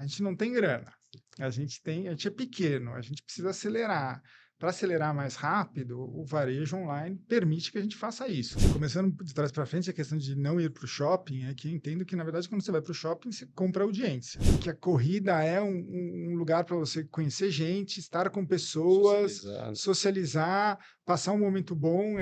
A gente não tem grana. A gente é pequeno, a gente precisa acelerar. Para acelerar mais rápido, o varejo online permite que a gente faça isso. Começando de trás para frente, a questão de não ir para o shopping é que eu entendo que, na verdade, quando você vai para o shopping, você compra audiência. Que a corrida é um lugar para você conhecer gente, estar com pessoas, socializar, passar um momento bom.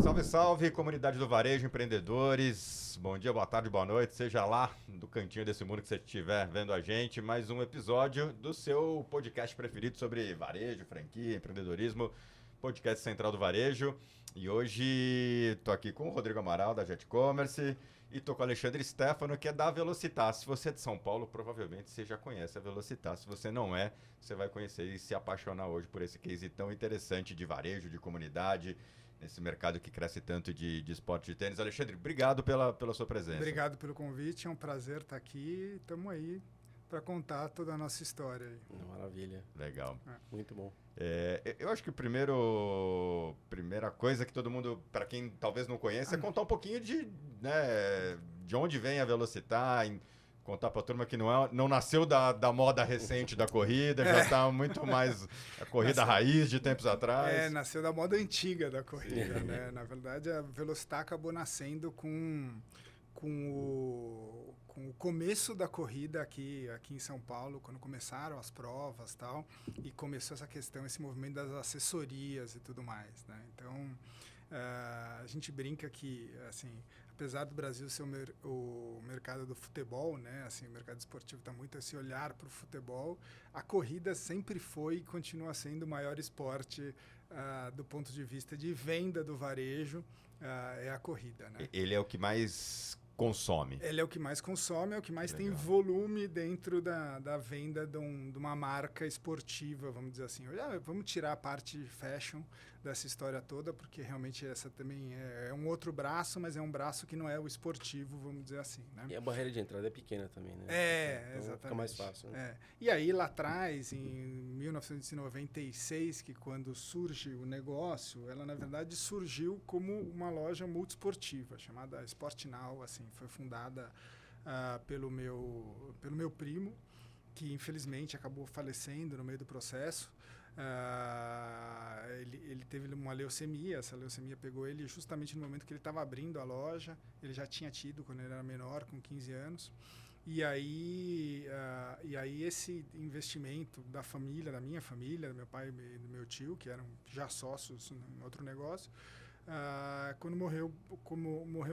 Salve, salve, comunidade do varejo, empreendedores. Bom dia, boa tarde, boa noite. Seja lá do cantinho desse mundo que você estiver vendo a gente, mais um episódio do seu podcast preferido sobre varejo, franquia, empreendedorismo, podcast central do varejo. E hoje tô aqui com o Rodrigo Amaral, da Jet Commerce, e tô com o Alexandre Stefano, que é da Velocitar. Se você é de São Paulo, provavelmente você já conhece a Velocitar. Se você não é, você vai conhecer e se apaixonar hoje por esse case tão interessante de varejo, de comunidade, nesse mercado que cresce tanto de esporte de tênis. Alexandre, obrigado pela sua presença. Obrigado pelo convite, é um prazer estar aqui. Estamos aí para contar toda a nossa história. Aí. Maravilha. Legal. Muito bom. Eu acho que primeira coisa que todo mundo, para quem talvez não conheça, é contar um pouquinho de onde vem a Velocitar, contar para a turma que não nasceu da moda recente da corrida, já está muito mais a corrida raiz de tempos atrás. Nasceu da moda antiga da corrida, né? Na verdade, a Velocitar acabou nascendo com o começo da corrida aqui em São Paulo, quando começaram as provas e tal, e começou essa questão, esse movimento das assessorias e tudo mais, né? Então, a gente brinca que, assim, apesar do Brasil ser o mercado do futebol, né, assim, o mercado esportivo está muito esse olhar para o futebol, a corrida sempre foi e continua sendo o maior esporte do ponto de vista de venda do varejo, é a corrida, né? Ele é o que mais consome. Ele é o que mais consome, é o que mais Legal. tem volume dentro da venda de uma marca esportiva, vamos dizer assim. Vamos tirar a parte fashion dessa história toda, porque realmente essa também é um outro braço, mas é um braço que não é o esportivo, vamos dizer assim, né? E a barreira de entrada é pequena também, né? Então, Exatamente. Fica mais fácil, né? E aí, lá atrás, em 1996, que quando surge o negócio, ela, na verdade, surgiu como uma loja multiesportiva, chamada Sport Now, assim, foi fundada pelo meu primo, que, infelizmente, acabou falecendo no meio do processo. Ele teve uma leucemia, essa leucemia pegou ele justamente no momento que ele estava abrindo a loja, ele já tinha tido quando ele era menor, com 15 anos, e aí esse investimento da minha família, do meu pai e do meu tio, que eram já sócios em outro negócio, quando morreu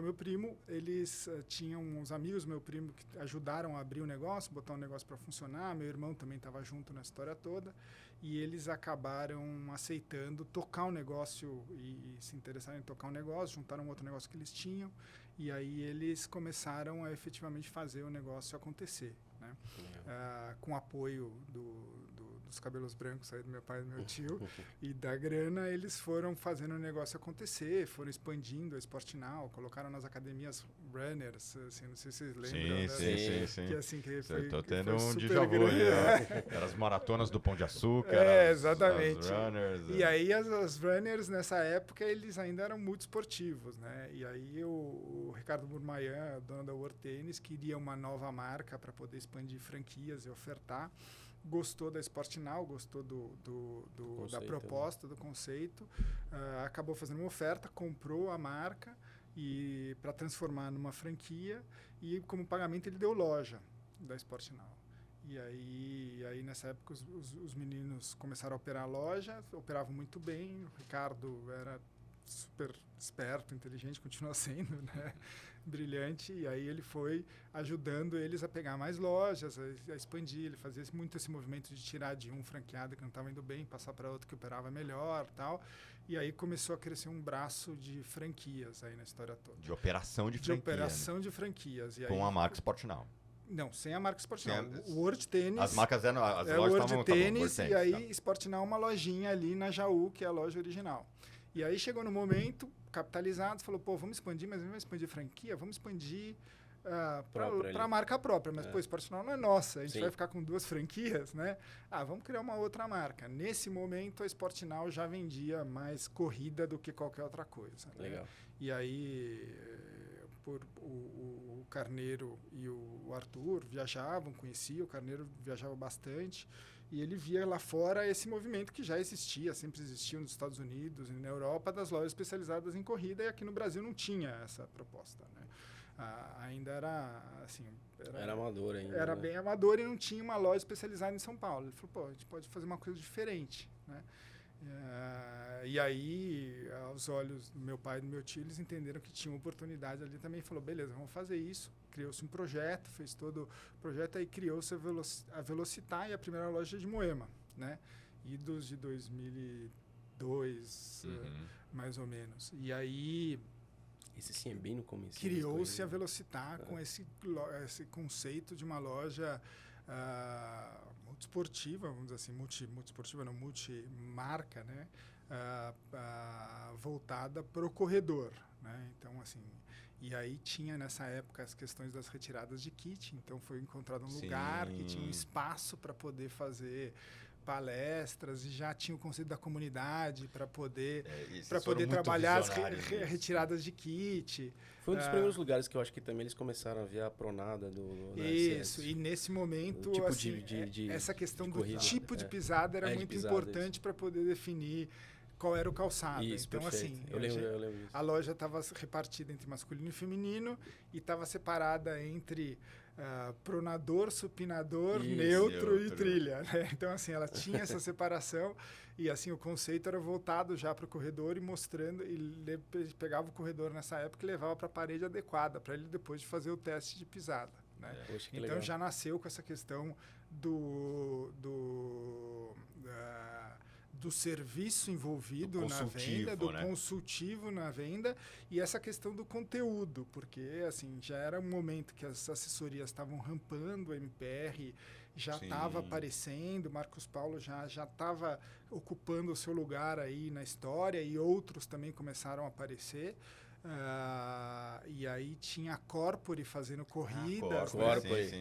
meu primo, eles tinham uns amigos meu primo que ajudaram a abrir o negócio, botar o negócio para funcionar, meu irmão também estava junto na história toda, e eles acabaram aceitando tocar o negócio e se interessaram em tocar o negócio, juntaram outro negócio que eles tinham, e aí eles começaram a efetivamente fazer o negócio acontecer, né? Com apoio dos cabelos brancos aí do meu pai e do meu tio e da grana, eles foram fazendo o negócio acontecer, foram expandindo a Sport Now, colocaram nas academias runners, assim, não sei se vocês lembram. Sim. Que, assim, que foi, tô que tendo foi um super déjà vu grande. Era as maratonas do Pão de Açúcar, exatamente. as runners. E aí as runners nessa época eles ainda eram muito esportivos, né? E aí o Ricardo Burmaian, dono da World Tennis, queria uma nova marca para poder expandir franquias e ofertar. Gostou da Sport Now, gostou da proposta, do conceito, acabou fazendo uma oferta, comprou a marca e para transformar numa franquia, e como pagamento ele deu loja da Sport Now. E aí nessa época os meninos começaram a operar a loja, operavam muito bem, o Ricardo era super esperto, inteligente, continua sendo, né? Brilhante, e aí ele foi ajudando eles a pegar mais lojas, a expandir, ele fazia muito esse movimento de tirar de um franqueado que não estava indo bem, passar para outro que operava melhor, tal, e aí começou a crescer um braço de franquias aí na história toda. De operação de franquia. De operação de franquias. E com aí, a marca Sport Now. Não, sem a marca Sport Now. O World Tennis. As marcas eram. As lojas World estavam. Tênis, World e aí tá. Sport Now é uma lojinha ali na Jaú, que é a loja original. E aí chegou no momento, capitalizado, falou, vamos expandir, mas não vamos expandir franquia, vamos expandir para a marca própria, mas pô, Sportnau não é nossa, a gente Sim. vai ficar com 2 franquias, né? Vamos criar uma outra marca. Nesse momento, a Sportnau já vendia mais corrida do que qualquer outra coisa. Legal. Né? E aí, o Carneiro e o Arthur viajavam, conheciam, o Carneiro viajava bastante, e ele via lá fora esse movimento que já existia, sempre existia nos Estados Unidos e na Europa, das lojas especializadas em corrida, e aqui no Brasil não tinha essa proposta, né? Ainda era assim... Era amador ainda. Era né? bem amador e não tinha uma loja especializada em São Paulo. Ele falou, pô, a gente pode fazer uma coisa diferente, né? E aí, aos olhos do meu pai e do meu tio, eles entenderam que tinha uma oportunidade ali também. Falou, beleza, vamos fazer isso. Criou-se um projeto, fez todo o projeto, aí criou-se a Velocitar e a primeira loja de Moema, né? Idos de 2002, mais ou menos. E aí... Esse sim é bem no começo. Criou-se a Velocitar com esse conceito de uma loja multiesportiva, vamos dizer assim, multiesportiva não, multimarca, né? Voltada para o corredor, né? Então, assim, e aí tinha nessa época as questões das retiradas de kit, então foi encontrado um lugar que tinha um espaço para poder fazer palestras e já tinha o conceito da comunidade para poder trabalhar as retiradas de kit. Foi um dos primeiros lugares que eu acho que também eles começaram a ver a pronada Isso, e nesse momento tipo assim, essa questão do tipo de pisada era muito importante para poder definir qual era o calçado. Isso, então, perfeito. assim, eu lembro isso. A loja estava repartida entre masculino e feminino e estava separada entre pronador, supinador, neutro e trilha. Né? Então, assim, ela tinha essa separação e, assim, o conceito era voltado já para o corredor e mostrando, e pegava o corredor nessa época e levava para a parede adequada, para ele depois de fazer o teste de pisada. Né? Poxa, então, legal. já nasceu com essa questão do serviço envolvido na venda, do consultivo na venda e essa questão do conteúdo, porque assim já era um momento que as assessorias estavam rampando, o MPR já estava aparecendo, Marcos Paulo já estava ocupando o seu lugar aí na história e outros também começaram a aparecer. E aí tinha a Corpore fazendo corridas,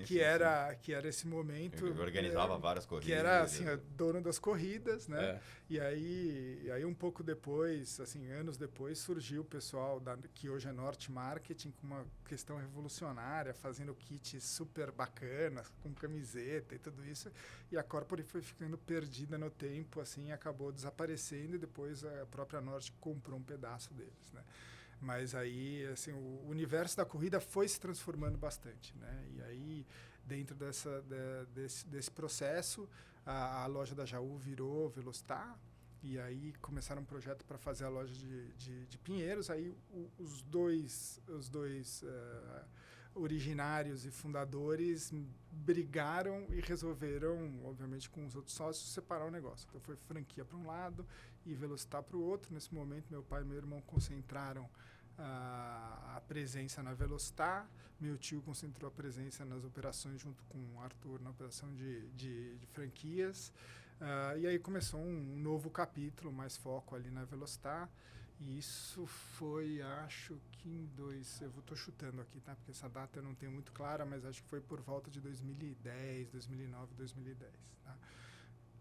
que era esse momento que organizava várias corridas, que era assim dono das corridas, né? E aí um pouco depois, assim anos depois, surgiu o pessoal que hoje é Norte Marketing com uma questão revolucionária, fazendo kits super bacanas com camiseta e tudo isso, e a Corpore foi ficando perdida no tempo, assim, acabou desaparecendo e depois a própria Norte comprou um pedaço deles, né? Mas aí, assim, o universo da corrida foi se transformando bastante, né? E aí, dentro desse processo, a loja da Jaú virou Velocitar, e aí começaram um projeto para fazer a loja de Pinheiros. Aí os dois originários e fundadores brigaram e resolveram, obviamente com os outros sócios, separar o negócio. Então foi franquia para um lado e Velocitar para o outro. Nesse momento, meu pai e meu irmão concentraram a presença na Velocitar, meu tio concentrou a presença nas operações junto com o Arthur na operação de franquias, e aí começou um novo capítulo, mais foco ali na Velocitar, e isso foi, acho que eu estou chutando aqui, tá? Porque essa data eu não tenho muito clara, mas acho que foi por volta de 2010, 2009, 2010, tá?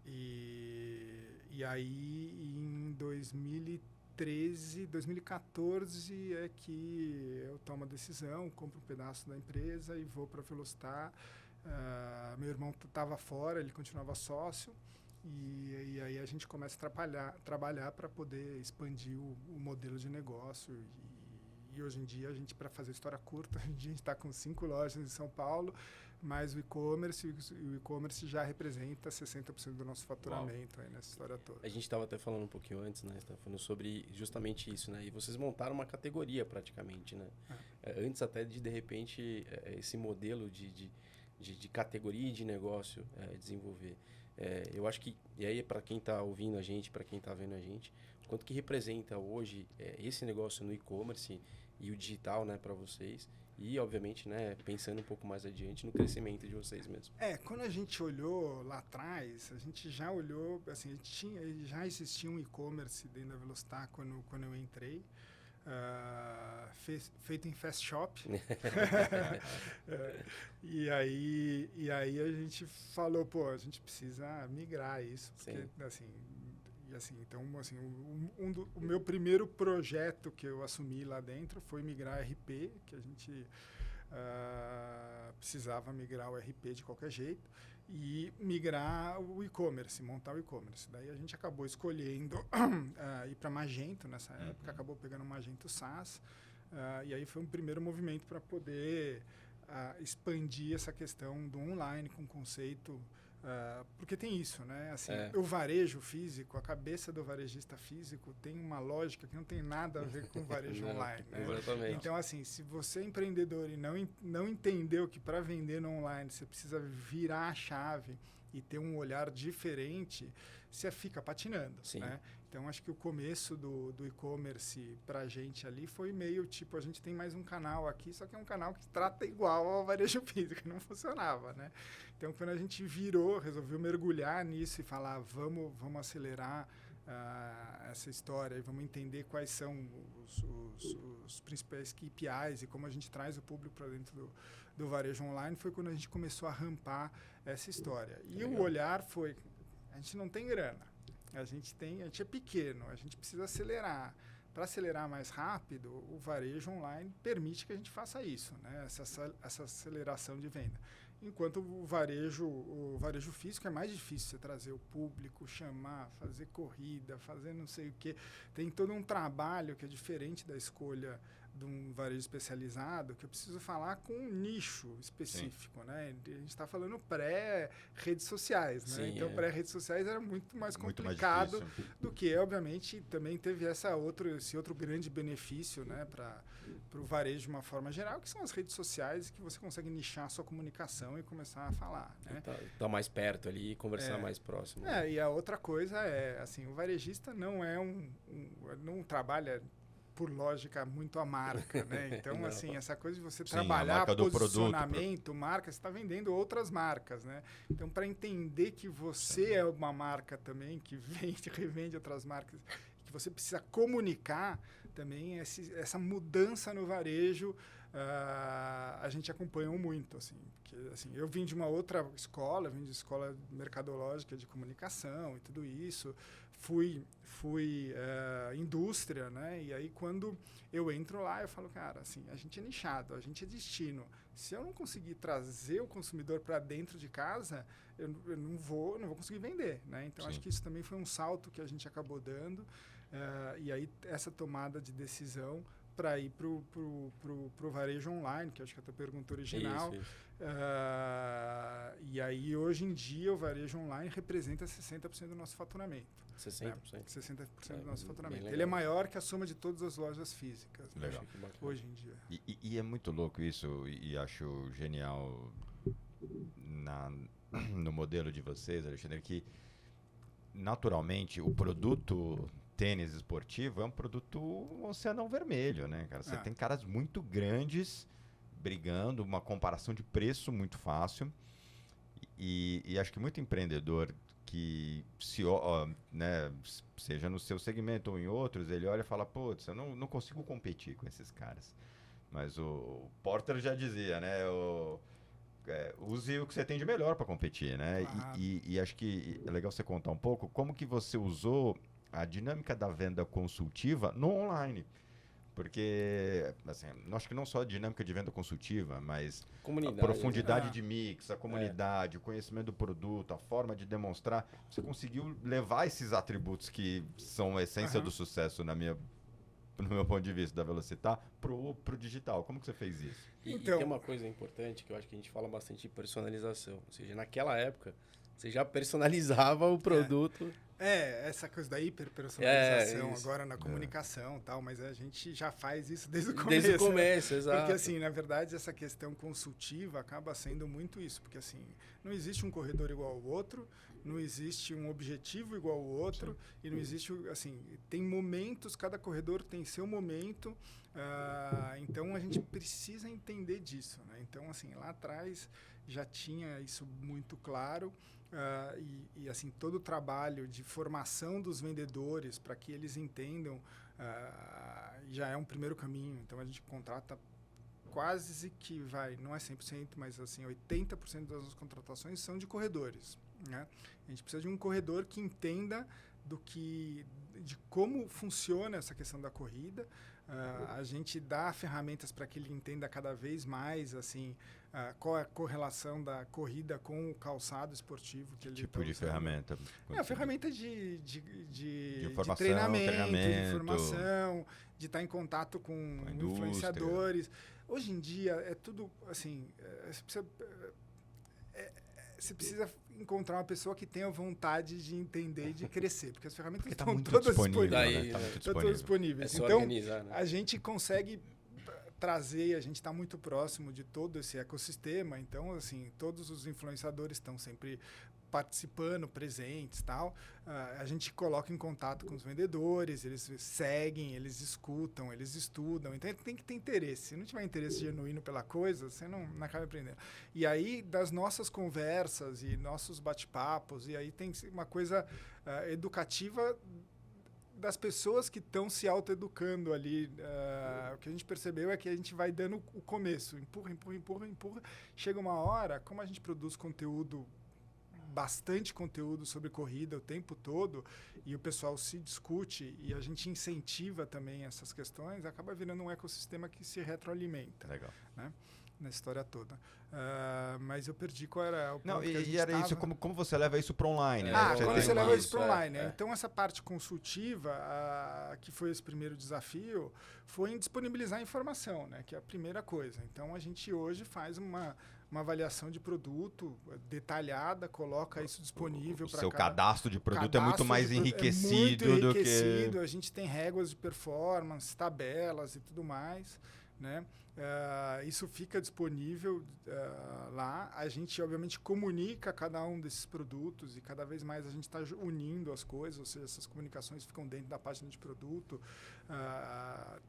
E aí em 2014 é que eu tomo a decisão, compro um pedaço da empresa e vou para a Velocitar. Meu irmão estava fora, ele continuava sócio, e aí a gente começa a trabalhar para poder expandir o modelo de negócio. E hoje em dia, para fazer história curta, a gente está com 5 lojas em São Paulo, mas o e-commerce já representa 60% do nosso faturamento aí nessa história toda. A gente estava até falando um pouquinho antes, né? Estava falando sobre justamente isso, né? E vocês montaram uma categoria praticamente, né? Antes até de repente, esse modelo de categoria e de negócio desenvolver. Eu acho que, e aí para quem está ouvindo a gente, para quem está vendo a gente, quanto que representa hoje esse negócio no e-commerce e o digital, né, para vocês? E, obviamente, né, pensando um pouco mais adiante no crescimento de vocês mesmos. Quando a gente olhou lá atrás, a gente já olhou, assim, já existia um e-commerce dentro da Velocitar quando eu entrei. feito em fast shop. E aí a gente falou, pô, a gente precisa migrar isso, porque então assim, o meu primeiro projeto que eu assumi lá dentro foi migrar RP, que a gente precisava migrar o RP de qualquer jeito e migrar o e-commerce, montar o e-commerce. Daí a gente acabou escolhendo ir para Magento nessa época, acabou pegando o Magento SaaS, e aí foi um primeiro movimento para poder expandir essa questão do online com conceito, porque tem isso, né? Assim, o varejo físico, a cabeça do varejista físico tem uma lógica que não tem nada a ver com o varejo online. Né? Exatamente. Então, assim, se você é empreendedor e não entendeu que para vender no online você precisa virar a chave e ter um olhar diferente, você fica patinando. Né? Então, acho que o começo do e-commerce para a gente ali foi meio tipo, a gente tem mais um canal aqui, só que é um canal que trata igual ao varejo físico, não funcionava, né? Então, quando a gente resolveu mergulhar nisso e falar, vamos acelerar essa história e vamos entender quais são os principais KPIs e como a gente traz o público para dentro do varejo online, foi quando a gente começou a rampar essa história. E o olhar foi, a gente não tem grana, a gente é pequeno, a gente precisa acelerar. Para acelerar mais rápido, o varejo online permite que a gente faça isso, né? Essa aceleração de venda. Enquanto o varejo físico é mais difícil você trazer o público, chamar, fazer corrida, fazer não sei o quê. Tem todo um trabalho que é diferente da escolha de um varejo especializado, que eu preciso falar com um nicho específico, né? A gente está falando pré-redes sociais, né? Sim, então, pré-redes sociais era muito mais complicado do que, obviamente, também teve esse outro grande benefício, né? Para o varejo de uma forma geral, que são as redes sociais, que você consegue nichar a sua comunicação e começar a falar, né? Tá mais perto ali e conversar mais próximo. E a outra coisa é, assim, o varejista não é não trabalha por lógica muito a marca, né? Então, assim, essa coisa de você trabalhar posicionamento, marca, você está vendendo outras marcas, né? Então, para entender que você é uma marca também, que revende outras marcas, que você precisa comunicar também essa mudança no varejo, a gente acompanhou muito, assim, porque, assim, eu vim de uma outra escola, vim de escola mercadológica de comunicação e tudo isso, fui indústria, né? E aí quando eu entro lá, eu falo, cara, assim, a gente é nichado, a gente é destino. Se eu não conseguir trazer o consumidor para dentro de casa, eu não vou conseguir vender, né? Então, acho que isso também foi um salto que a gente acabou dando. E aí, essa tomada de decisão para ir para o varejo online, que acho que é a tua pergunta original. Isso. E aí, hoje em dia, o varejo online representa 60% do nosso faturamento. 60%? Né? 60% do nosso faturamento. Ele é maior que a soma de todas as lojas físicas. Legal. Né? Hoje em dia. E é muito louco isso, e acho genial no modelo de vocês, Alexandre, que naturalmente o produto tênis esportivo é um produto oceanão vermelho, né, cara? Você tem caras muito grandes brigando, uma comparação de preço muito fácil, e acho que muito empreendedor que né, seja no seu segmento ou em outros, ele olha e fala, putz, eu não consigo competir com esses caras. Mas o Porter já dizia, né, use o que você tem de melhor para competir, né? E acho que é legal você contar um pouco como que você usou a dinâmica da venda consultiva no online. Porque, assim, acho que não só a dinâmica de venda consultiva, mas a profundidade de mix, a comunidade, o conhecimento do produto, a forma de demonstrar. Você conseguiu levar esses atributos que são a essência do sucesso, no meu ponto de vista, da Velocitar, pro digital. Como que você fez isso? E tem uma coisa importante que eu acho que a gente fala bastante de personalização. Ou seja, naquela época, você já personalizava o produto. Essa coisa da hiperpersonalização agora na comunicação e tal, mas a gente já faz isso desde o começo. Desde o começo, exato. Porque, assim, na verdade, essa questão consultiva acaba sendo muito isso, porque, assim, não existe um corredor igual ao outro, não existe um objetivo igual ao outro, e não existe, assim, tem momentos, cada corredor tem seu momento, então a gente precisa entender disso, né? Então, assim, lá atrás já tinha isso muito claro, e assim, todo o trabalho de formação dos vendedores para que eles entendam já é um primeiro caminho. Então, a gente contrata quase que não é 100%, mas assim, 80% das nossas contratações são de corredores, né? A gente precisa de um corredor que entenda de como funciona essa questão da corrida. A gente dá ferramentas para que ele entenda cada vez mais assim, qual é a correlação da corrida com o calçado esportivo que ele tipo de usando. ferramenta? A ferramenta de informação, treinamento, de informação, de estar em contato com influenciadores. Hoje em dia é tudo assim, você precisa encontrar uma pessoa que tenha vontade de entender e de crescer, porque as ferramentas estão todas disponíveis. Estão todas disponíveis. Então, a gente consegue trazer, a gente está muito próximo de todo esse ecossistema, então, assim, todos os influenciadores estão sempre participando, presentes, tal. A gente coloca em contato com os vendedores, eles seguem, eles escutam, eles estudam. Então, tem que ter interesse. Se não tiver interesse genuíno pela coisa, você não acaba aprendendo. E aí, das nossas conversas e nossos bate-papos, e aí tem uma coisa educativa das pessoas que estão se autoeducando ali. O que a gente percebeu é que a gente vai dando o começo. Empurra. Chega uma hora, como a gente produz bastante conteúdo sobre corrida o tempo todo, e o pessoal se discute e a gente incentiva também essas questões, acaba virando um ecossistema que se retroalimenta. Legal. Né? Na história toda. Mas eu perdi qual era o ponto. Não, e era isso, como você leva isso para online? Quando você leva isso para online. Então, essa parte consultiva, que foi esse primeiro desafio, foi em disponibilizar informação, né? Que é a primeira coisa. Então, a gente hoje faz uma avaliação de produto detalhada, coloca isso disponível para seu cadastro de produto é muito mais enriquecido do que... A gente tem réguas de performance, tabelas e tudo mais, né? Isso fica disponível lá. A gente, obviamente, comunica cada um desses produtos e cada vez mais a gente está unindo as coisas, ou seja, essas comunicações ficam dentro da página de produto.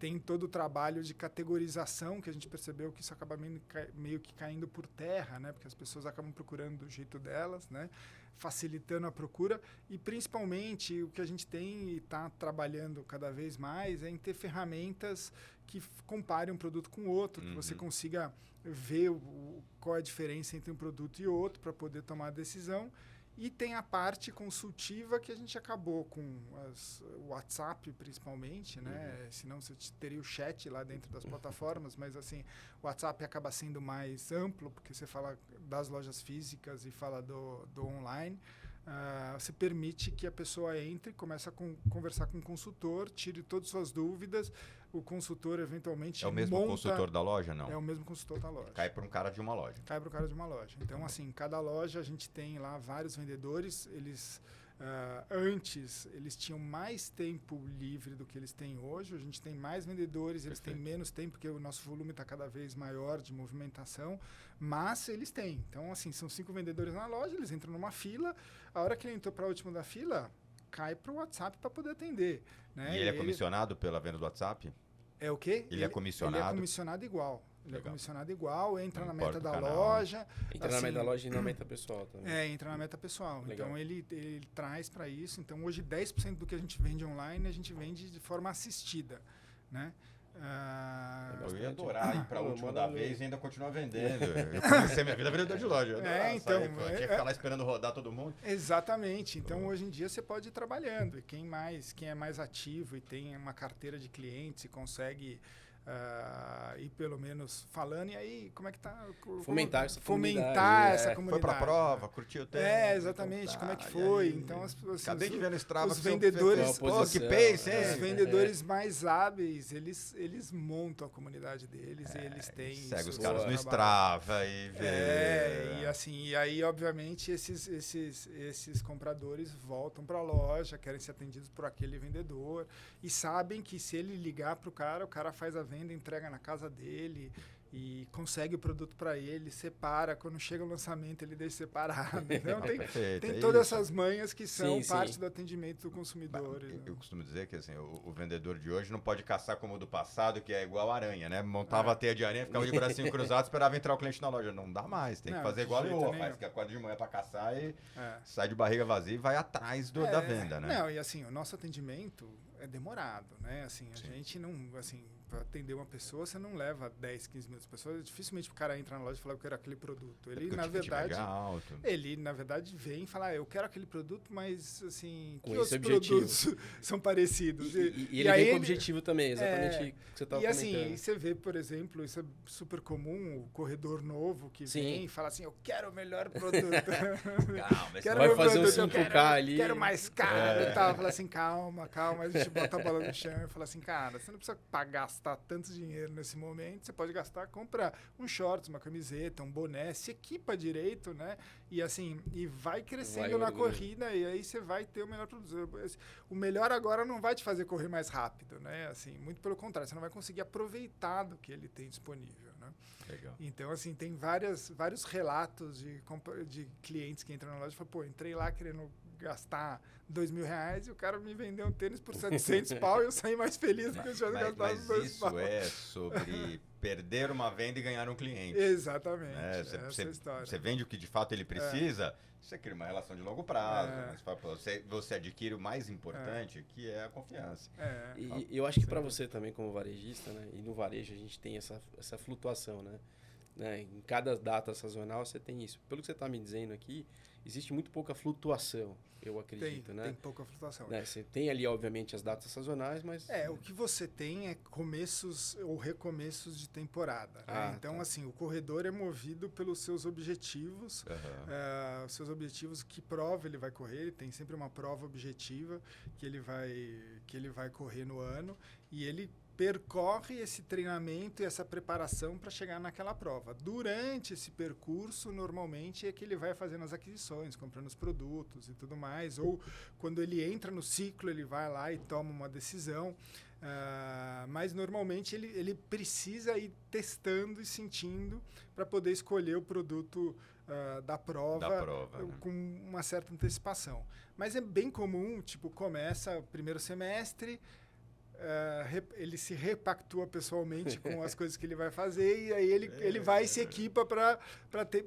Tem todo o trabalho de categorização que a gente percebeu que isso acaba meio que caindo por terra, né? Porque as pessoas acabam procurando do jeito delas, né? Facilitando a procura, e principalmente o que a gente tem e está trabalhando cada vez mais é em ter ferramentas que comparem um produto com o outro, que você consiga ver qual é a diferença entre um produto e outro para poder tomar a decisão. E tem a parte consultiva que a gente acabou com o WhatsApp, principalmente, né? Senão você teria o chat lá dentro das plataformas, mas assim, o WhatsApp acaba sendo mais amplo, porque você fala das lojas físicas e fala do online. Você permite que a pessoa entre, comece a conversar com o consultor, tire todas as suas dúvidas. O consultor, eventualmente, é o mesmo consultor da loja, não? É o mesmo consultor da loja. Cai para um cara de uma loja. Cai para o cara de uma loja. Então, assim, cada loja a gente tem lá vários vendedores. Eles, antes, eles tinham mais tempo livre do que eles têm hoje. A gente tem mais vendedores, eles têm menos tempo, porque o nosso volume está cada vez maior de movimentação. Mas eles têm. Então, assim, são 5 vendedores na loja, eles entram numa fila. A hora que ele entrou para a última da fila, cai para o WhatsApp para poder atender. Né? E ele é comissionado pela venda do WhatsApp? É o quê? Ele é comissionado? Ele é comissionado igual. Ele é comissionado igual, entra na meta da canal. loja. Entra na meta da loja e na meta pessoal também. Entra na meta pessoal. Legal. Então, ele traz para isso. Então, hoje, 10% do que a gente vende online, a gente vende de forma assistida, né? Eu ia adorar ir para a última da vez e ainda continuar vendendo. Eu comecei minha vida vendedor de loja. Então, tinha que ficar lá esperando rodar todo mundo. Exatamente. Então, hoje em dia, você pode ir trabalhando. E quem é mais ativo e tem uma carteira de clientes e consegue ir pelo menos falando, e aí, como é que tá? Fomentar essa comunidade. Foi pra prova, curtiu o tempo. Exatamente, como é que foi? Então, acabei de ver no Strava os vendedores, que pace, os vendedores mais hábeis, eles montam a comunidade deles, e eles têm segue isso, os caras no Strava e vê. E assim, e aí, obviamente, esses compradores voltam para a loja, querem ser atendidos por aquele vendedor, e sabem que se ele ligar para o cara faz a venda, entrega na casa dele. e consegue o produto para ele, separa, quando chega o lançamento ele deixa separado. Então tem todas essas manhas que são parte do atendimento do consumidor. Eu costumo dizer que assim, o vendedor de hoje não pode caçar como o do passado, que é igual a aranha, né? Montava a teia de aranha, ficava de bracinho cruzado, esperava entrar o cliente na loja. Não dá mais, tem que fazer igual a Lua, faz que acorda de manhã para caçar e sai de barriga vazia e vai atrás da venda, né? Não, e assim, o nosso atendimento é demorado, né? Assim, a gente não, assim, para atender uma pessoa, você não leva 10, 15 minutos. Pessoas, dificilmente o cara entra na loja e fala, eu quero aquele produto. Ele, na verdade, vem e fala, eu quero aquele produto, mas, assim, com que outros produtos são parecidos? E ele vem com o objetivo também, exatamente o que você estava comentando. E assim, você vê, por exemplo, isso é super comum, o corredor novo que vem e fala assim, eu quero o melhor produto. Vai fazer um 5K ali. Quero mais caro e tal. Fala assim, calma. Aí a gente bota a bola no chão e fala assim, cara, você não precisa gastar tanto dinheiro nesse momento, você pode gastar, compra um shorts, uma camiseta, um boné, se equipa direito, né? E assim, e vai crescendo na corrida e aí você vai ter o melhor produto. O melhor agora não vai te fazer correr mais rápido, né? Assim, muito pelo contrário, você não vai conseguir aproveitar do que ele tem disponível, né? Legal. Então, assim, tem vários relatos de clientes que entram na loja e falam, pô, entrei lá querendo gastar R$2.000 e o cara me vendeu um tênis por 700 pau e eu saí mais feliz do que eu tivesse gastado R$2 pau. Mas isso é sobre perder uma venda e ganhar um cliente. Exatamente, essa é a história. Você vende o que de fato ele precisa, você cria uma relação de longo prazo, você adquire o mais importante, que é a confiança. E eu acho que para você também, como varejista, né, e no varejo a gente tem essa flutuação, né? Em cada data sazonal você tem isso. Pelo que você está me dizendo aqui, existe muito pouca flutuação, eu acredito, né? Tem pouca flutuação. Você tem ali, obviamente, as datas sazonais, mas... o que você tem é começos ou recomeços de temporada. Né? Então, assim, o corredor é movido pelos seus objetivos. Os seus objetivos, que prova ele vai correr. Ele tem sempre uma prova objetiva que ele vai correr no ano. E ele percorre esse treinamento e essa preparação para chegar naquela prova. Durante esse percurso, normalmente, é que ele vai fazendo as aquisições, comprando os produtos e tudo mais. Ou, quando ele entra no ciclo, ele vai lá e toma uma decisão. Mas, normalmente, ele precisa ir testando e sentindo para poder escolher o produto da prova com uma certa antecipação. Mas é bem comum, tipo, começa o primeiro semestre, ele se repactua pessoalmente com as coisas que ele vai fazer e aí ele vai e se equipa para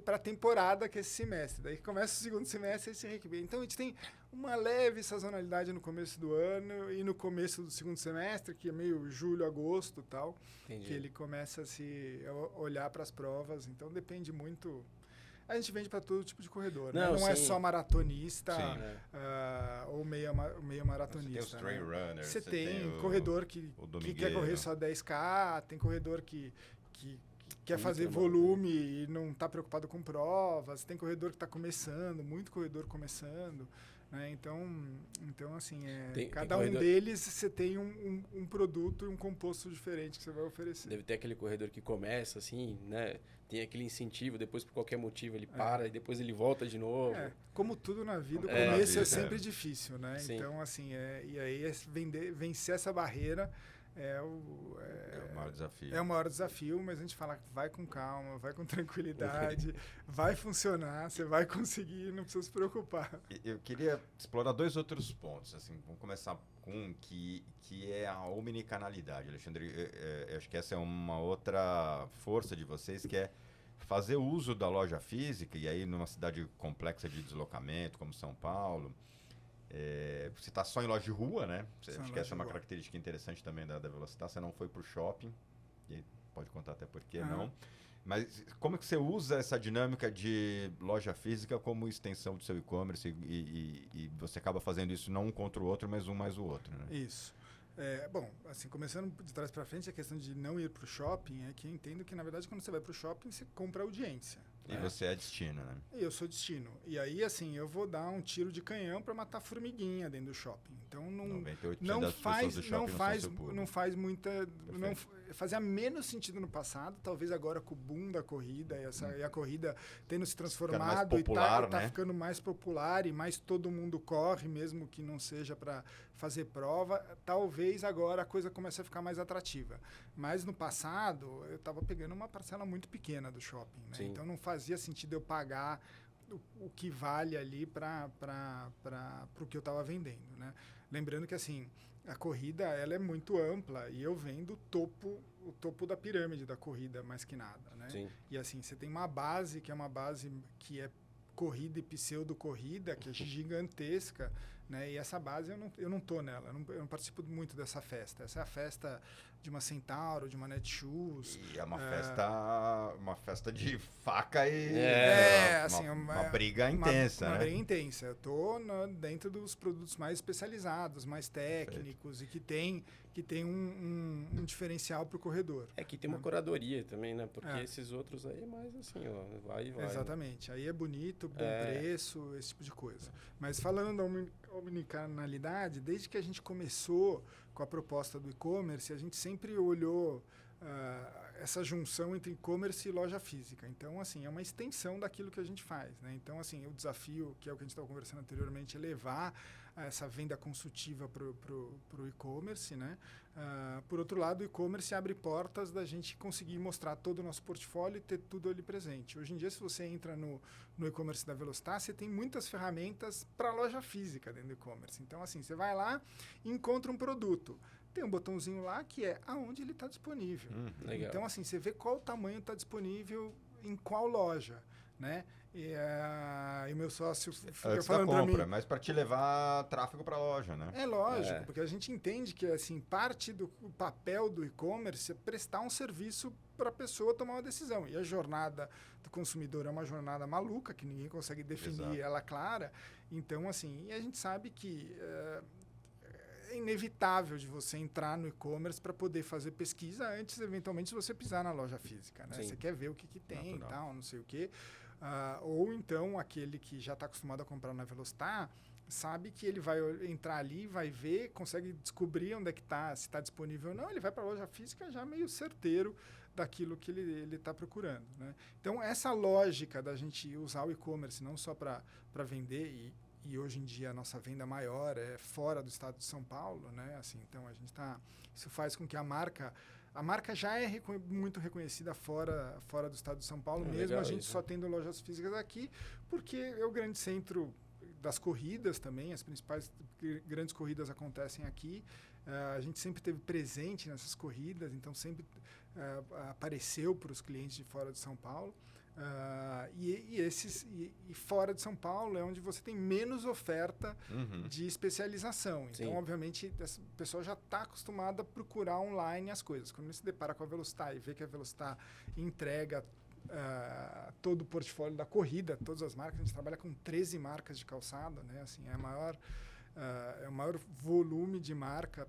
a temporada que é esse semestre. Daí começa o segundo semestre e se reequipa. Então, a gente tem uma leve sazonalidade no começo do ano e no começo do segundo semestre, que é meio julho, agosto e tal, que ele começa a se olhar para as provas. Então, depende muito... A gente vende para todo tipo de corredor, né? Não é só maratonista ou meio maratonista. Você tem os trail runners. Você tem corredor que quer correr só 10K, tem corredor que quer fazer volume e não está preocupado com provas, tem corredor que está começando, muito corredor começando. Né? Então, assim, cada um deles você tem um produto e um composto diferente que você vai oferecer. Deve ter aquele corredor que começa, assim, né? Tem aquele incentivo, depois por qualquer motivo ele para e depois ele volta de novo. Como tudo na vida, o começo é sempre difícil, né? Sim. Então, assim, e aí vencer essa barreira é o maior desafio. É o maior desafio, mas a gente fala, vai com calma, vai com tranquilidade, vai funcionar, você vai conseguir, não precisa se preocupar. Eu queria explorar 2 outros pontos, assim, vamos começar com um que é a omnicanalidade, Alexandre. Acho que essa é uma outra força de vocês, que é fazer uso da loja física, e aí numa cidade complexa de deslocamento, como São Paulo. Você está só em loja de rua, né? Acho que essa é uma característica interessante também da Velocitar. Você não foi para o shopping, e aí pode contar até por que não. Mas como que você usa essa dinâmica de loja física como extensão do seu e-commerce e você acaba fazendo isso não um contra o outro, mas um mais o outro, né? Isso. Bom, assim, começando de trás para frente, a questão de não ir para o shopping é que eu entendo que, na verdade, quando você vai para o shopping, você compra audiência. E você é destino, né? Eu sou destino. E aí, assim, eu vou dar um tiro de canhão para matar formiguinha dentro do shopping. Então, não faz muita... fazia menos sentido no passado, talvez agora com o boom da corrida e a corrida tendo se transformado popular, e tá né? ficando mais popular e mais todo mundo corre, mesmo que não seja para fazer prova, talvez agora a coisa comece a ficar mais atrativa. Mas no passado, eu estava pegando uma parcela muito pequena do shopping, né? Então não fazia sentido eu pagar o que vale ali para o que eu estava vendendo, né? Lembrando que assim, a corrida ela é muito ampla e eu vendo o topo da pirâmide da corrida mais que nada, né? Sim. E assim, você tem uma base que é corrida e pseudo-corrida, que é gigantesca, né? E essa base eu não tô nela, eu não participo muito dessa festa. Essa é a festa de uma Centauro, de uma Netshoes. E é uma festa de faca e uma briga intensa, uma né? briga intensa. Eu tô dentro dos produtos mais especializados, mais técnicos e que tem um diferencial para o corredor. Que tem uma curadoria também, né? Porque esses outros aí é mais assim, ó, vai e vai. Exatamente. Aí é bonito, bom preço, esse tipo de coisa. Mas falando da omnicanalidade, desde que a gente começou com a proposta do e-commerce, a gente sempre olhou essa junção entre e-commerce e loja física. Então, assim, é uma extensão daquilo que a gente faz, né? Então, assim, o desafio, que é o que a gente estava conversando anteriormente, é levar essa venda consultiva para o e-commerce, né? Por outro lado, o e-commerce abre portas da gente conseguir mostrar todo o nosso portfólio e ter tudo ali presente. Hoje em dia, se você entra no e-commerce da Velostar, você tem muitas ferramentas para loja física dentro do e-commerce. Então, assim, você vai lá e encontra um produto. Tem um botãozinho lá que é aonde ele está disponível. Legal. Então, assim, você vê qual tamanho está disponível em qual loja, né? E o meu sócio fica falando para mim... mas para te levar tráfego para a loja, né? É lógico, porque a gente entende que assim, parte do papel do e-commerce é prestar um serviço para a pessoa tomar uma decisão. E a jornada do consumidor é uma jornada maluca, que ninguém consegue definir ela clara. Então, assim, e a gente sabe que... é inevitável de você entrar no e-commerce para poder fazer pesquisa antes, eventualmente, se você pisar na loja física, né? Você quer ver o que tem e tal, não sei o quê. Ou então, aquele que já está acostumado a comprar na Velostar, sabe que ele vai entrar ali, vai ver, consegue descobrir onde é que está, se está disponível ou não, ele vai para a loja física já meio certeiro daquilo que ele está procurando, né? Então, essa lógica da gente usar o e-commerce não só para vender e hoje em dia a nossa venda maior é fora do estado de São Paulo, né? Assim, então a gente isso faz com que a marca já é muito reconhecida fora do estado de São Paulo, mesmo legal, a gente só tendo lojas físicas aqui, porque é o grande centro das corridas também, as principais grandes corridas acontecem aqui. A gente sempre esteve presente nessas corridas, então sempre apareceu para os clientes de fora de São Paulo. E fora de São Paulo é onde você tem menos oferta de especialização. Então, obviamente, o pessoal já está acostumado a procurar online as coisas. Quando ele se depara com a Velostar e vê que a Velostar entrega todo o portfólio da corrida, todas as marcas, a gente trabalha com 13 marcas de calçado, né? Assim, é o maior volume de marca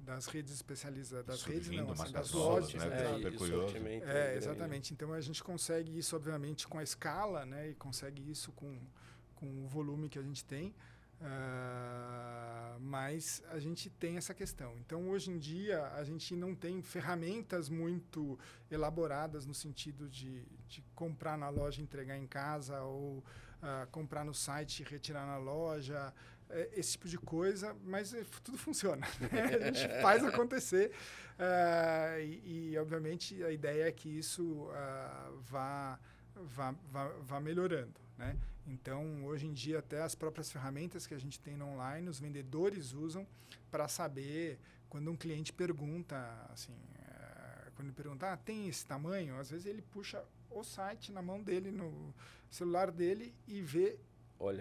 das redes especializadas, das lojas, né? Exatamente. Então a gente consegue isso, obviamente, com a escala, né? E consegue isso com o volume que a gente tem. Mas a gente tem essa questão. Então, hoje em dia, a gente não tem ferramentas muito elaboradas no sentido de comprar na loja e entregar em casa, ou comprar no site e retirar na loja, esse tipo de coisa, mas tudo funciona. Né? A gente faz acontecer e, obviamente, a ideia é que isso vá melhorando, né? Então, hoje em dia, até as próprias ferramentas que a gente tem no online, os vendedores usam para saber, quando um cliente pergunta, assim, quando ele pergunta, tem esse tamanho? Às vezes ele puxa o site na mão dele, no celular dele, e vê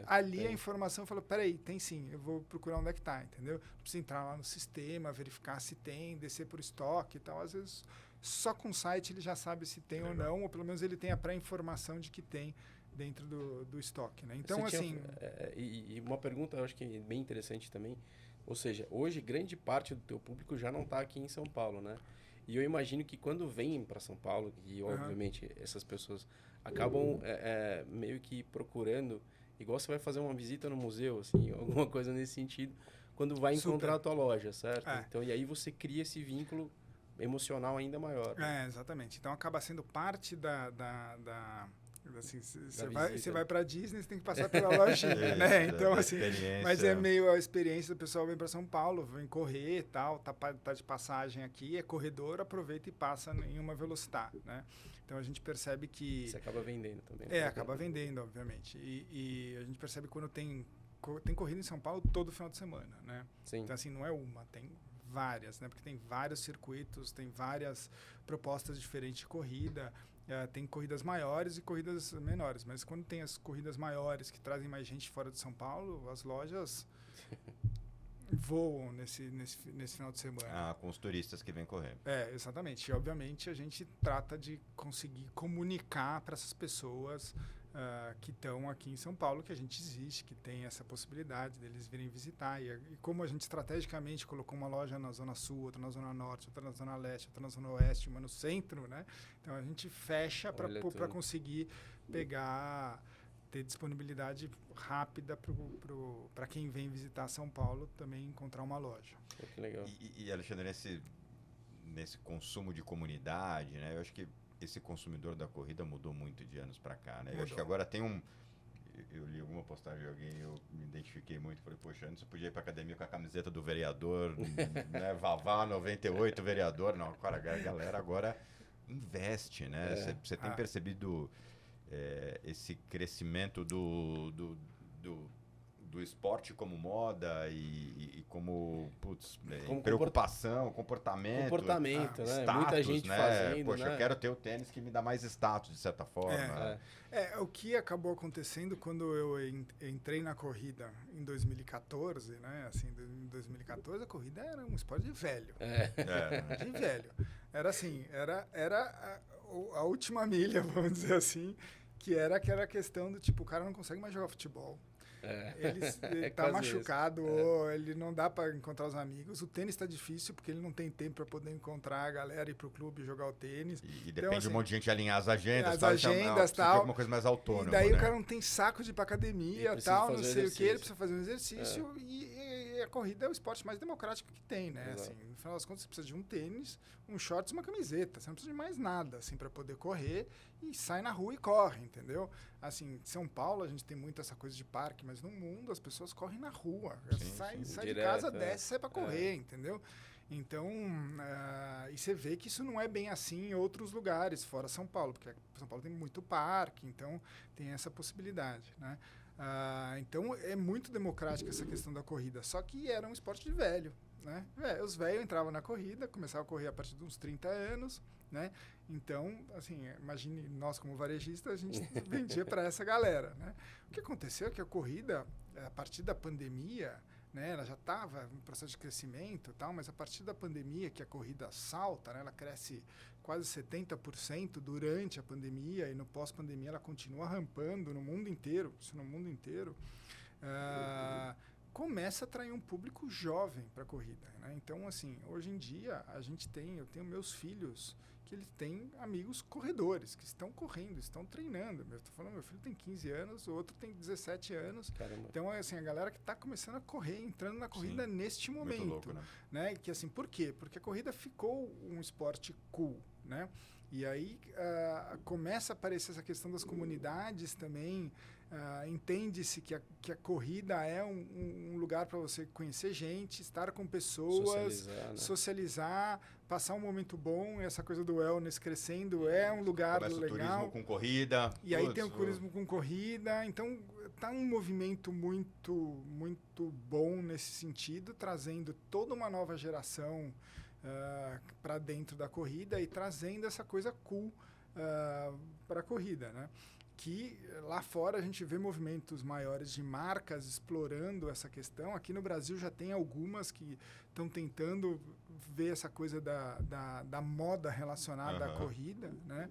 ali a informação e fala, peraí, tem sim, eu vou procurar onde é que está, entendeu? Precisa entrar lá no sistema, verificar se tem, descer por estoque e tal. Às vezes, só com o site ele já sabe se tem ou não, ou pelo menos ele tem a pré-informação de que tem dentro do estoque, né? Então, assim... E uma pergunta, eu acho que é bem interessante também, ou seja, hoje grande parte do teu público já não está aqui em São Paulo, né? E eu imagino que quando vêm para São Paulo, e obviamente essas pessoas acabam meio que procurando, igual você vai fazer uma visita no museu, assim, alguma coisa nesse sentido, quando vai encontrar a tua loja, certo? Então, e aí você cria esse vínculo emocional ainda maior. Exatamente. Então acaba sendo parte assim, você visita. vai para Disney, você tem que passar pela lojinha, né? Então assim, mas é meio a experiência do pessoal vem para São Paulo, vem correr, tal, tá de passagem aqui, é corredor, aproveita e passa em uma velocidade, né? Então a gente percebe que Você acaba vendendo também. acaba vendendo, obviamente. E a gente percebe quando tem corrida em São Paulo todo final de semana, né? Sim. Então assim, não é uma, tem várias, né? Porque tem vários circuitos, tem várias propostas diferentes de corrida. Tem corridas maiores e corridas menores, mas quando tem as corridas maiores que trazem mais gente fora de São Paulo, as lojas voam nesse final de semana. Com os turistas que vêm correr. Exatamente. E, obviamente, a gente trata de conseguir comunicar para essas pessoas que estão aqui em São Paulo que a gente existe, que tem essa possibilidade deles virem visitar. E como a gente estrategicamente colocou uma loja na Zona Sul, outra na Zona Norte, outra na Zona Leste, outra na Zona Oeste, uma no centro, né? Então a gente fecha para conseguir ter disponibilidade rápida para quem vem visitar São Paulo também encontrar uma loja. Que legal. E Alexandre, nesse consumo de comunidade, né? Eu acho que esse consumidor da corrida mudou muito de anos para cá, né? Eu acho que agora tem eu li alguma postagem de alguém, eu me identifiquei muito, falei, poxa, antes eu podia ir pra academia com a camiseta do vereador, né? Vavá 98, vereador. Não, cara, a galera agora investe, né? Você tem percebido esse crescimento do esporte como moda e como, preocupação, comportamento, né? Status, muita gente fazendo, poxa, né? eu quero ter o tênis que me dá mais status, de certa forma. O que acabou acontecendo quando eu entrei na corrida em 2014, né? Assim, em 2014 a corrida era um esporte de velho. De velho. Era assim, era a última milha, vamos dizer assim, que era aquela questão do tipo, o cara não consegue mais jogar futebol. Ele tá machucado, ou ele não dá para encontrar os amigos. O tênis tá difícil porque ele não tem tempo para poder encontrar a galera, ir pro clube jogar o tênis. E depende de um monte de gente alinhar as agendas, tal. Alguma coisa mais autônoma. E daí o cara não tem saco de ir pra academia, tal, não sei o que, ele precisa fazer um exercício. E a corrida é o esporte mais democrático que tem, né? Assim, no final das contas, você precisa de um tênis, um shorts e uma camiseta. Você não precisa de mais nada, assim, para poder correr, e sai na rua e corre, entendeu? Assim, em São Paulo a gente tem muito essa coisa de parque, mas no mundo as pessoas correm na rua. Sai de casa, desce, sai para correr, entendeu? Então, e você vê que isso não é bem assim em outros lugares, fora São Paulo, porque São Paulo tem muito parque, então tem essa possibilidade, né? Então, é muito democrática essa questão da corrida, só que era um esporte de velho, né? Os velhos entravam na corrida, começavam a correr a partir de uns 30 anos, né? Então, assim, imagine nós como varejistas, a gente vendia para essa galera, né? O que aconteceu é que a corrida, a partir da pandemia, né, ela já estava em processo de crescimento, tal, mas a partir da pandemia que a corrida salta, né, ela cresce quase 70% durante a pandemia, e no pós-pandemia ela continua rampando no mundo inteiro, começa a atrair um público jovem para a corrida, né? Então, assim, hoje em dia eu tenho meus filhos que eles têm amigos corredores que estão correndo, estão treinando. Eu tô falando, meu filho tem 15 anos, o outro tem 17 anos. Caramba. Então, assim, a galera que está começando a correr, entrando na corrida neste momento. Muito louco, né? Que, assim, por quê? Porque a corrida ficou um esporte cool, né? E aí começa a aparecer essa questão das comunidades também. Entende-se que a corrida é um lugar para você conhecer gente, estar com pessoas, socializar, passar um momento bom. Essa coisa do wellness crescendo é um lugar legal. O turismo com corrida. E aí tem o turismo com corrida. Então, tá um movimento muito, muito bom nesse sentido, trazendo toda uma nova geração para dentro da corrida e trazendo essa coisa cool para a corrida, né? Que lá fora a gente vê movimentos maiores de marcas explorando essa questão. Aqui no Brasil já tem algumas que estão tentando ver essa coisa da moda relacionada à corrida, né?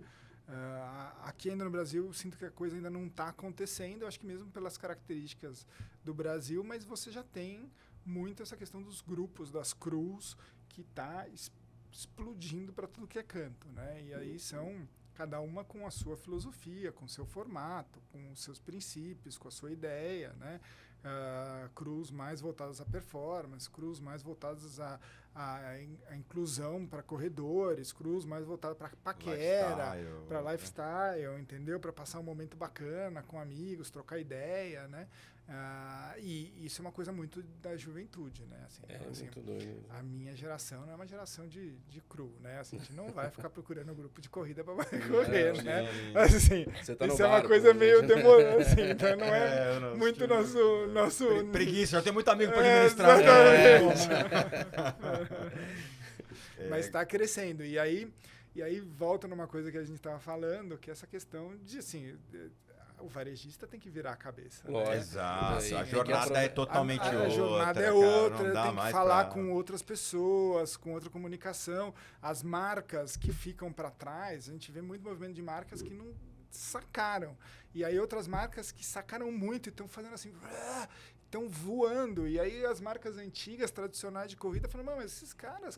Aqui ainda no Brasil eu sinto que a coisa ainda não está acontecendo, eu acho que mesmo pelas características do Brasil, mas você já tem muito essa questão dos grupos, das crews, que está explodindo para tudo que é canto, né? E aí são cada uma com a sua filosofia, com o seu formato, com os seus princípios, com a sua ideia, né? Crews mais voltadas à performance, crews mais voltadas a a inclusão para corredores, cruz mais voltada para paquera, para lifestyle, entendeu? Para passar um momento bacana com amigos, trocar ideia, né? E isso é uma coisa muito da juventude, né? Assim, então, assim, muito doido. A minha geração não é uma geração de cru, né? Assim, a gente não vai ficar procurando um grupo de corrida para correr, né? Assim, tá isso é uma coisa meio demorada, assim, então não é muito nosso... Preguiça, já tem muito amigo para administrar. Mas está crescendo. E aí volta numa coisa que a gente estava falando, que é essa questão de, assim... O varejista tem que virar a cabeça. Né? Exato. A jornada é totalmente outra. A jornada é outra, tem que falar com outras pessoas, com outra comunicação. As marcas que ficam para trás, a gente vê muito movimento de marcas que não sacaram. E aí outras marcas que sacaram muito e estão fazendo assim... Estão voando. E aí as marcas antigas, tradicionais de corrida, falam, mas esses caras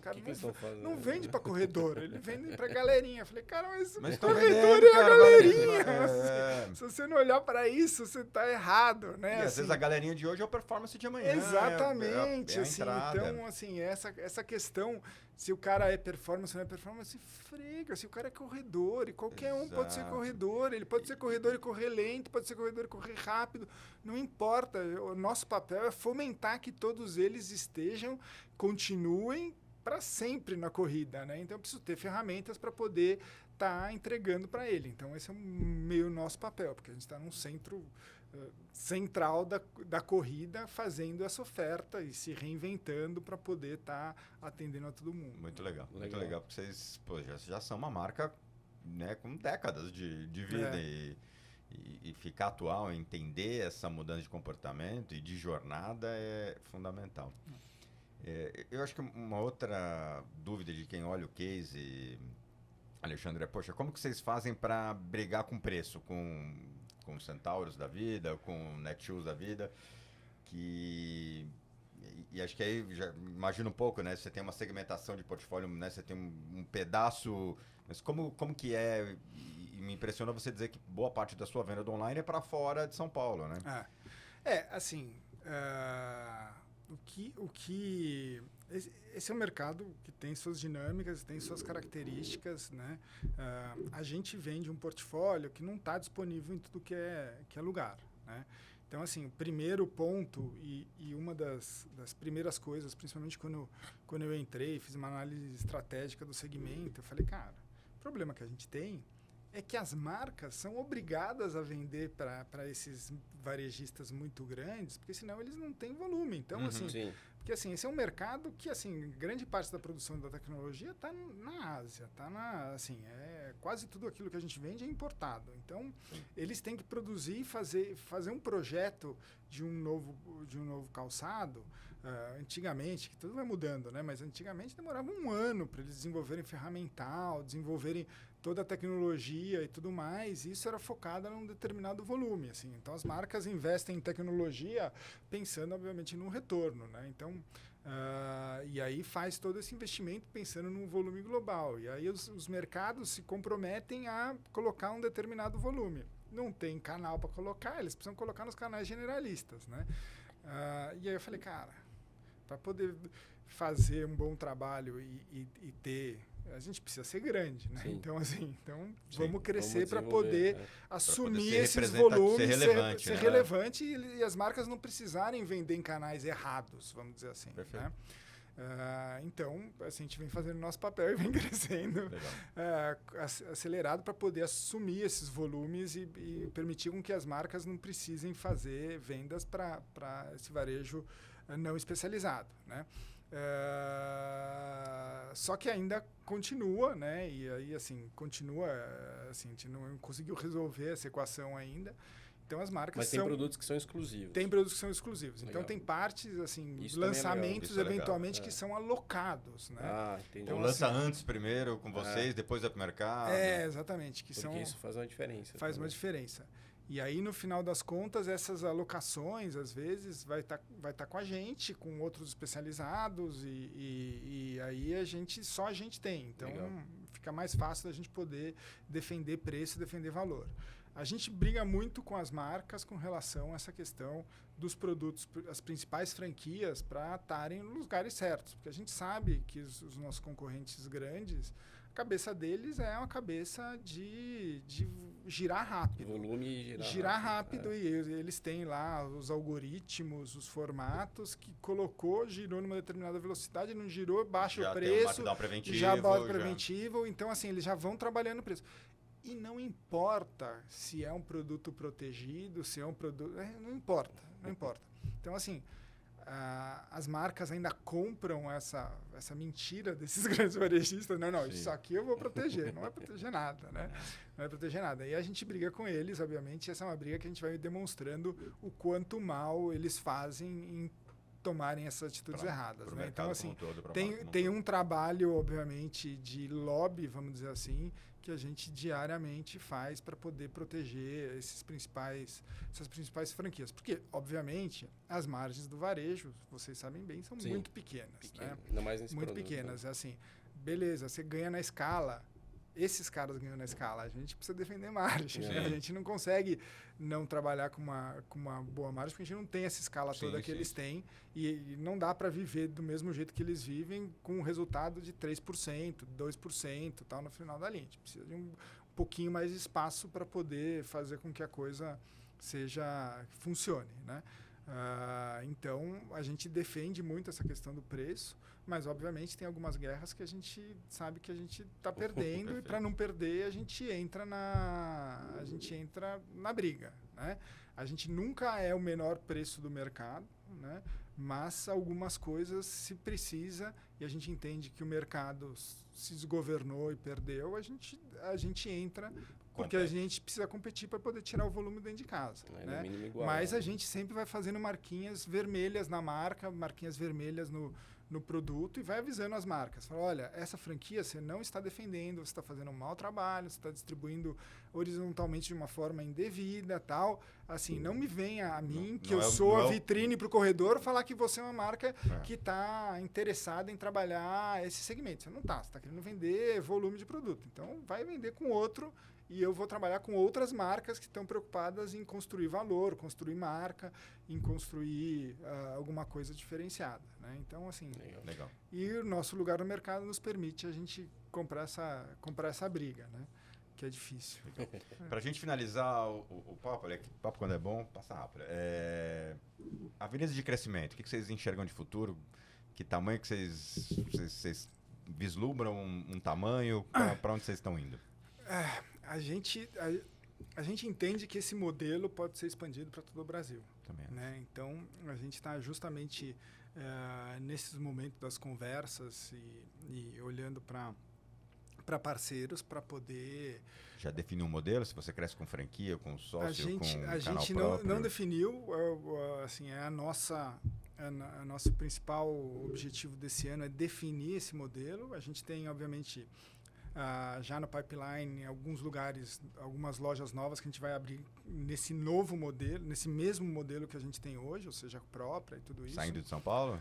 não vendem para corredor, eles vendem para galerinha. Eu falei, cara, mas o corredor é a galerinha. Se você não olhar para isso, você está errado, né? E às vezes a galerinha de hoje é o performance de amanhã. Exatamente. Então, assim, essa questão, se o cara é performance ou não é performance, frega. Se o cara é corredor, e qualquer um pode ser corredor, ele pode ser corredor e correr lento, pode ser corredor e correr rápido, não importa. O nosso papel é fomentar que todos eles continuem para sempre na corrida, né? Então eu preciso ter ferramentas para poder estar entregando para ele. Então esse é meio nosso papel, porque a gente está num centro central da corrida, fazendo essa oferta e se reinventando para poder estar atendendo a todo mundo. Muito legal. Muito legal, porque vocês já são uma marca, né, com décadas de vida e ficar atual, entender essa mudança de comportamento e de jornada é fundamental. Eu acho que uma outra dúvida de quem olha o case, Alexandre, poxa, como que vocês fazem para brigar com preço, com Centauros da vida, com Netshoes da vida, e acho que aí já imagino um pouco, né? Você tem uma segmentação de portfólio, né? Você tem um pedaço, mas como que é? E me impressionou você dizer que boa parte da sua venda do online é para fora de São Paulo, né? Assim, esse é um mercado que tem suas dinâmicas, tem suas características, né? A gente vende um portfólio que não está disponível em tudo que é lugar, né? Então, assim, o primeiro ponto e uma das primeiras coisas, principalmente quando eu entrei, fiz uma análise estratégica do segmento, eu falei, cara, o problema que a gente tem é que as marcas são obrigadas a vender para esses varejistas muito grandes, porque senão eles não têm volume. Então, porque assim, esse é um mercado que, assim, grande parte da produção da tecnologia está na Ásia, quase tudo aquilo que a gente vende é importado. Então, eles têm que produzir e fazer um projeto de um novo calçado. Antigamente, que tudo vai mudando, né? Mas antigamente demorava um ano para eles desenvolverem ferramental, desenvolverem toda a tecnologia e tudo mais. E isso era focado num determinado volume, assim. Então as marcas investem em tecnologia pensando, obviamente, num retorno, né? Então, e aí faz todo esse investimento pensando num volume global. E aí os mercados se comprometem a colocar um determinado volume. Não tem canal para colocar, eles precisam colocar nos canais generalistas, né? E aí eu falei, cara, para poder fazer um bom trabalho e ter... A gente precisa ser grande, né? Então, vamos crescer para poder assumir esses volumes, ser relevante e as marcas não precisarem vender em canais errados, vamos dizer assim. Né? Então, a gente vem fazendo nosso papel e vem crescendo acelerado para poder assumir esses volumes e permitir com que as marcas não precisem fazer vendas para esse varejo não especializado, né? Só que ainda continua, né? E aí, continua, a gente não conseguiu resolver essa equação ainda. Então, as marcas Mas tem produtos que são exclusivos. Tem produtos que são exclusivos. Legal. Então, tem partes, lançamentos, eventualmente, que são alocados, né? Entendi. Então, lança antes primeiro com vocês, depois vai para o mercado. Exatamente. Porque isso faz uma diferença. Faz uma diferença. E aí, no final das contas, essas alocações, às vezes, vai tá com a gente, com outros especializados, e aí só a gente tem. Então, fica mais fácil da gente poder defender preço, defender valor. A gente briga muito com as marcas com relação a essa questão dos produtos, as principais franquias, para estarem nos lugares certos. Porque a gente sabe que os nossos concorrentes grandes, a cabeça deles é uma cabeça de girar rápido. Volume e girar rápido. E eles têm lá os algoritmos, os formatos que girou numa determinada velocidade, não girou, baixa o preço, já bota preventivo. Então, assim, eles já vão trabalhando o preço. E não importa se é um produto protegido, se é um produto... não importa. Então, assim, as marcas ainda compram essa mentira desses grandes varejistas. Não, Sim. isso aqui eu vou proteger. Não vai proteger nada, né? Não vai proteger nada. E a gente briga com eles, obviamente. Essa é uma briga que a gente vai demonstrando o quanto mal eles fazem em tomarem essas atitudes erradas. Né? Então, assim, tem um trabalho, obviamente, de lobby, vamos dizer assim, que a gente diariamente faz para poder proteger essas principais franquias. Porque, obviamente, as margens do varejo, vocês sabem bem, são muito pequenas. Né? Ainda mais nesse muito produto, pequenas. Né? Assim, beleza, você ganha na escala. Esses caras ganham na escala. A gente precisa defender margem. Né? A gente não consegue não trabalhar com uma boa margem, porque a gente não tem essa escala toda que eles têm. E não dá para viver do mesmo jeito que eles vivem com um resultado de 3%, 2%, tal, no final da linha. A gente precisa de um pouquinho mais de espaço para poder fazer com que a coisa funcione. Né? Então, a gente defende muito essa questão do preço, mas, obviamente, tem algumas guerras que a gente sabe que a gente está perdendo e, para não perder, a gente entra na briga. Né? A gente nunca é o menor preço do mercado, né? Mas algumas coisas se precisa e a gente entende que o mercado se desgovernou e perdeu, a gente entra porque a gente precisa competir para poder tirar o volume dentro de casa. Né? Mas a gente sempre vai fazendo marquinhas vermelhas na marca, marquinhas vermelhas no produto e vai avisando as marcas. Fala, olha, essa franquia você não está defendendo, você está fazendo um mau trabalho, você está distribuindo horizontalmente de uma forma indevida, tal. Assim, não me venha a mim, que eu sou a vitrine para o corredor, falar que você é uma marca que está interessada em trabalhar esse segmento. Você não está, você está querendo vender volume de produto. Então, vai vender com outro e eu vou trabalhar com outras marcas que estão preocupadas em construir valor, construir marca, em construir alguma coisa diferenciada. Né? Então, assim... Legal. E o nosso lugar no mercado nos permite a gente comprar essa briga, né? Que é difícil. Para a gente finalizar o papo, o papo quando é bom, passa rápido. Avenidas de crescimento, o que vocês enxergam de futuro? Que tamanho que vocês vislumbram um tamanho? Para onde vocês estão indo? A gente entende que esse modelo pode ser expandido para todo o Brasil. Também. Né? Então, a gente está justamente nesses momentos das conversas e olhando para parceiros para poder... Já definiu um modelo? Se você cresce com franquia, com sócio, com canal A gente não definiu. Assim, nosso principal objetivo desse ano é definir esse modelo. A gente tem, obviamente... já no pipeline, em alguns lugares, algumas lojas novas que a gente vai abrir nesse novo modelo, nesse mesmo modelo que a gente tem hoje, ou seja, própria e tudo isso. Saindo de São Paulo?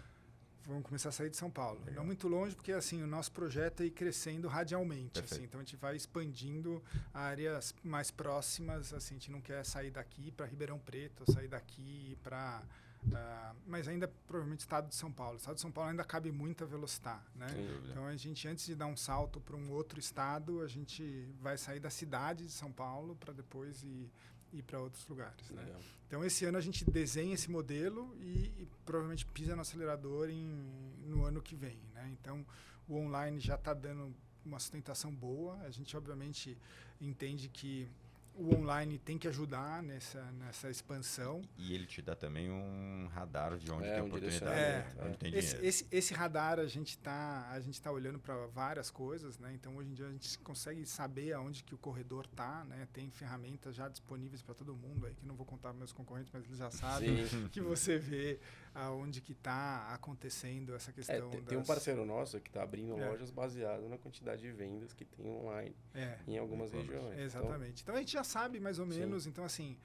Vamos começar a sair de São Paulo. Legal. Não muito longe, porque assim, o nosso projeto é ir crescendo radialmente. Assim, então, a gente vai expandindo áreas mais próximas. Assim, a gente não quer sair daqui para Ribeirão Preto, sair daqui para... mas ainda provavelmente estado de São Paulo. O estado de São Paulo ainda cabe muita velocidade, né? Então a gente, antes de dar um salto para um outro estado, a gente vai sair da cidade de São Paulo para depois ir para outros lugares, né? Então esse ano a gente desenha esse modelo e provavelmente pisa no acelerador no ano que vem, né? Então o online já está dando uma sustentação boa. A gente obviamente entende que o online tem que ajudar nessa expansão. E ele te dá também um radar de onde tem oportunidade, onde tem dinheiro. Esse radar a gente tá olhando para várias coisas, né? Então hoje em dia a gente consegue saber aonde que o corredor está, né? Tem ferramentas já disponíveis para todo mundo aí, que não vou contar para meus concorrentes, mas eles já sabem que você vê aonde que está acontecendo essa questão. Tem um parceiro nosso que está abrindo lojas baseado na quantidade de vendas que tem online em algumas regiões. Exatamente. Então a gente já sabe mais ou menos. Então, assim,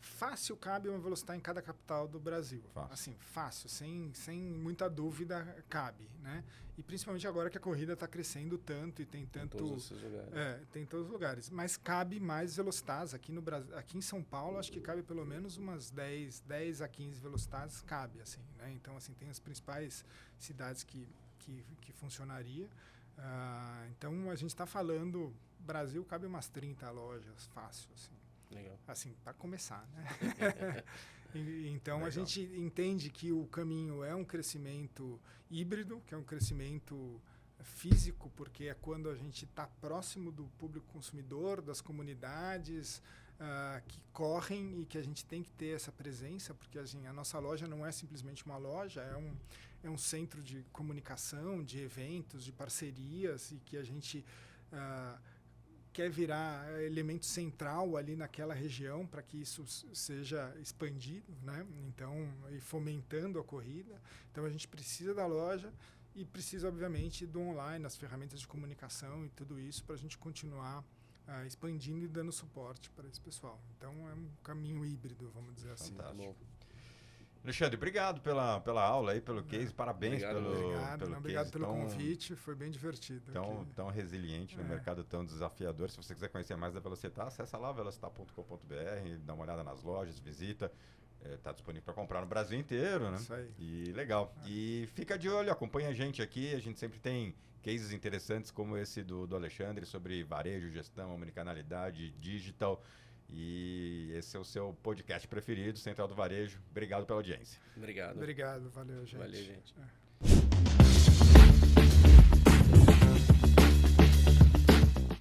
fácil cabe uma Velocitar em cada capital do Brasil. Fácil. Assim, fácil, sem muita dúvida, cabe, né? E principalmente agora que a corrida está crescendo tanto e tem tanto... todos esses lugares. Tem em todos os lugares. Mas cabe mais Velocitas. Aqui no Brasil, aqui em São Paulo, acho que cabe pelo menos umas 10 a 15 Velocitas, cabe, assim, né? Então, assim, tem as principais cidades que funcionaria. Então, a gente está falando... Brasil cabe umas 30 lojas, fácil, assim. Legal. Assim, para começar, né? Então, legal. A gente entende que o caminho é um crescimento híbrido, que é um crescimento físico, porque é quando a gente está próximo do público consumidor, das comunidades que correm e que a gente tem que ter essa presença, porque assim, a nossa loja não é simplesmente uma loja, é um centro de comunicação, de eventos, de parcerias, e que a gente... quer virar elemento central ali naquela região para que isso seja expandido, né? Então, e fomentando a corrida. Então, a gente precisa da loja e precisa, obviamente, do online, as ferramentas de comunicação e tudo isso para a gente continuar expandindo e dando suporte para esse pessoal. Então, é um caminho híbrido, vamos dizer assim. Fantástico. Alexandre, obrigado pela aula aí, pelo case, parabéns obrigado pelo convite, foi bem divertido. Tão resiliente no mercado tão desafiador. Se você quiser conhecer mais da Velocitar, acessa lá velocitar.com.br, dá uma olhada nas lojas, visita. Está disponível para comprar no Brasil inteiro, né? Isso aí. E legal. E fica de olho, acompanha a gente aqui, a gente sempre tem cases interessantes como esse do Alexandre sobre varejo, gestão, omnicanalidade, digital. E esse é o seu podcast preferido, Central do Varejo. Obrigado pela audiência. Obrigado. Obrigado, valeu, gente. Valeu, gente.